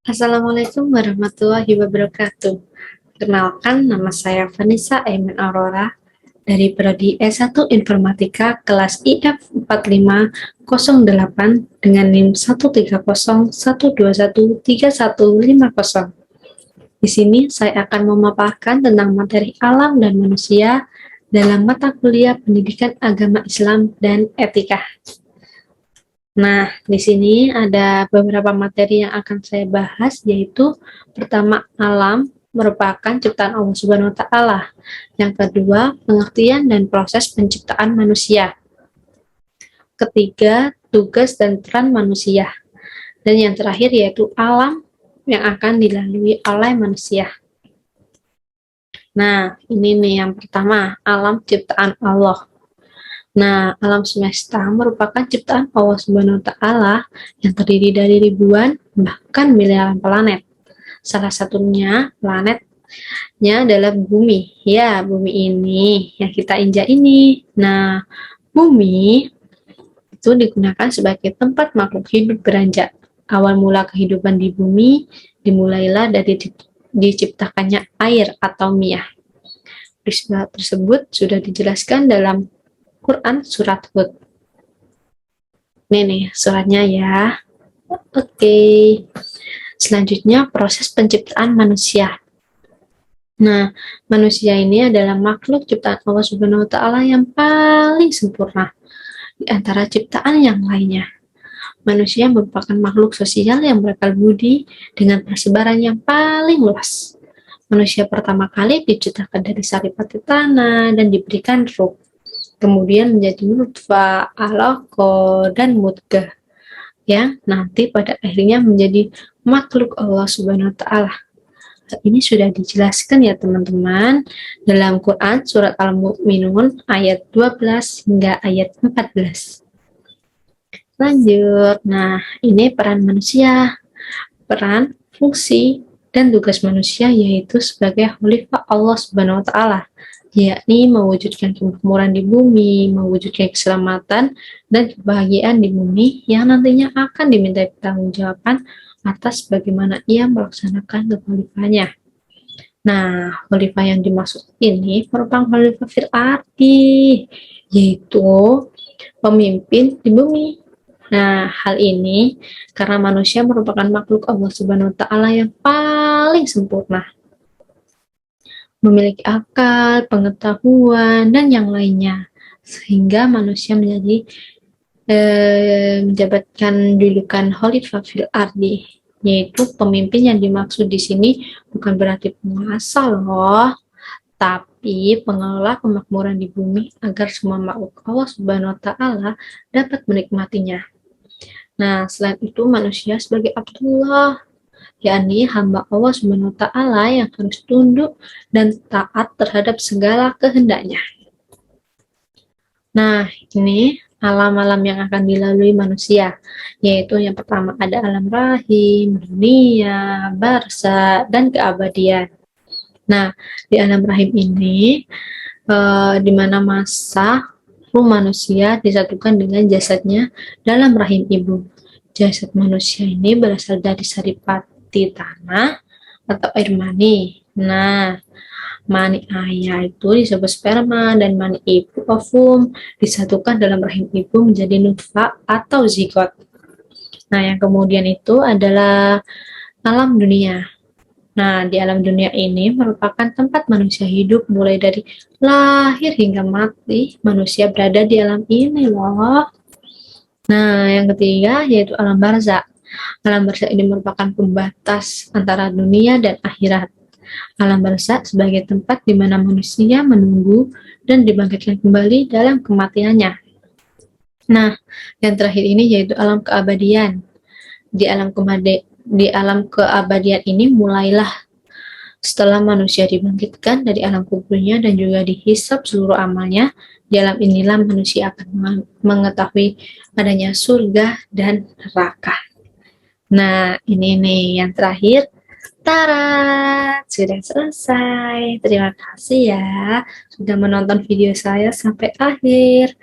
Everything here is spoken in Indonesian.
Assalamualaikum warahmatullahi wabarakatuh. Perkenalkan, nama saya Vanessa Aiman Aurora dari Prodi S1 Informatika kelas IF 4508 dengan NIM 13012135150. Di sini saya akan memaparkan tentang materi alam dan manusia dalam mata kuliah Pendidikan Agama Islam dan Etika. Nah, di sini ada beberapa materi yang akan saya bahas, yaitu pertama, alam merupakan ciptaan Allah Subhanahu wa Ta'ala. Yang kedua, pengertian dan proses penciptaan manusia. Ketiga, tugas dan peran manusia. Dan yang terakhir yaitu alam yang akan dilalui oleh manusia. Nah, ini nih yang pertama, alam ciptaan Allah. Nah, alam semesta merupakan ciptaan Allah Subhanahu wa Ta'ala yang terdiri dari ribuan, bahkan miliaran planet. Salah satunya planetnya adalah bumi. Ya, bumi ini yang kita injak ini. Nah, bumi itu digunakan sebagai tempat makhluk hidup beranjak. Awal mula kehidupan di bumi dimulailah dari diciptakannya air atau miyah. Peristiwa tersebut sudah dijelaskan dalam Quran surat Hud. Ini nih suratnya ya. Oke. Selanjutnya proses penciptaan manusia. Nah, manusia ini adalah makhluk ciptaan Allah Subhanahu wa Ta'ala yang paling sempurna di antara ciptaan yang lainnya. Manusia merupakan makhluk sosial yang berakal budi dengan persebaran yang paling luas. Manusia pertama kali diciptakan dari sari pati tanah dan diberikan ruh. Kemudian menjadi nutfah, alaqah, dan mudghah yang nanti pada akhirnya menjadi makhluk Allah Subhanahu wa Ta'ala. Ini sudah dijelaskan ya teman-teman dalam Quran surat Al-Mu'minun ayat 12 hingga ayat 14. Lanjut. Nah, ini peran manusia. Peran, fungsi, dan tugas manusia yaitu sebagai khalifah Allah Subhanahu wa Ta'ala, yakni mewujudkan kemakmuran di bumi, mewujudkan keselamatan dan kebahagiaan di bumi yang nantinya akan diminta pertanggungjawaban atas bagaimana ia melaksanakan kekhalifahannya. Nah, khalifah yang dimaksud ini merupakan khalifah fil ardi, yaitu pemimpin di bumi. Nah, hal ini karena manusia merupakan makhluk Allah Subhanahu wa Ta'ala yang paling sempurna, memiliki akal, pengetahuan, dan yang lainnya, sehingga manusia menjabatkan julukan Khalifah fil Ardi, yaitu pemimpin yang dimaksud di sini bukan berarti penguasa loh, tapi pengelola kemakmuran di bumi agar semua makhluk Allah Subhanahu wa Ta'ala dapat menikmatinya. Nah, selain itu manusia sebagai Abdullah, yakni hamba Allah Subhanahu wa Ta'ala yang harus tunduk dan taat terhadap segala kehendaknya. Nah, ini alam-alam yang akan dilalui manusia, yaitu yang pertama ada alam rahim, dunia, barza, dan keabadian. Nah, di alam rahim ini, di mana masa ruh manusia disatukan dengan jasadnya dalam rahim ibu. Jasad manusia ini berasal dari saripati tanah atau air mani. Nah, mani ayah itu disebut sperma dan mani ibu ovum disatukan dalam rahim ibu menjadi nutfah atau zigot. Nah, yang kemudian itu adalah alam dunia. Nah, di alam dunia ini merupakan tempat manusia hidup mulai dari lahir hingga mati. Manusia berada di alam ini loh. Nah, yang ketiga yaitu alam barzakh. Alam barzakh ini merupakan pembatas antara dunia dan akhirat. Alam barzakh sebagai tempat di mana manusia menunggu dan dibangkitkan kembali dalam kematiannya. Nah, yang terakhir ini yaitu alam keabadian. Di alam keabadian ini mulailah setelah manusia dibangkitkan dari alam kuburnya dan juga dihisap seluruh amalnya. Di alam inilah manusia akan mengetahui adanya surga dan neraka. Nah, ini nih yang terakhir. Tara, sudah selesai. Terima kasih ya sudah menonton video saya sampai akhir.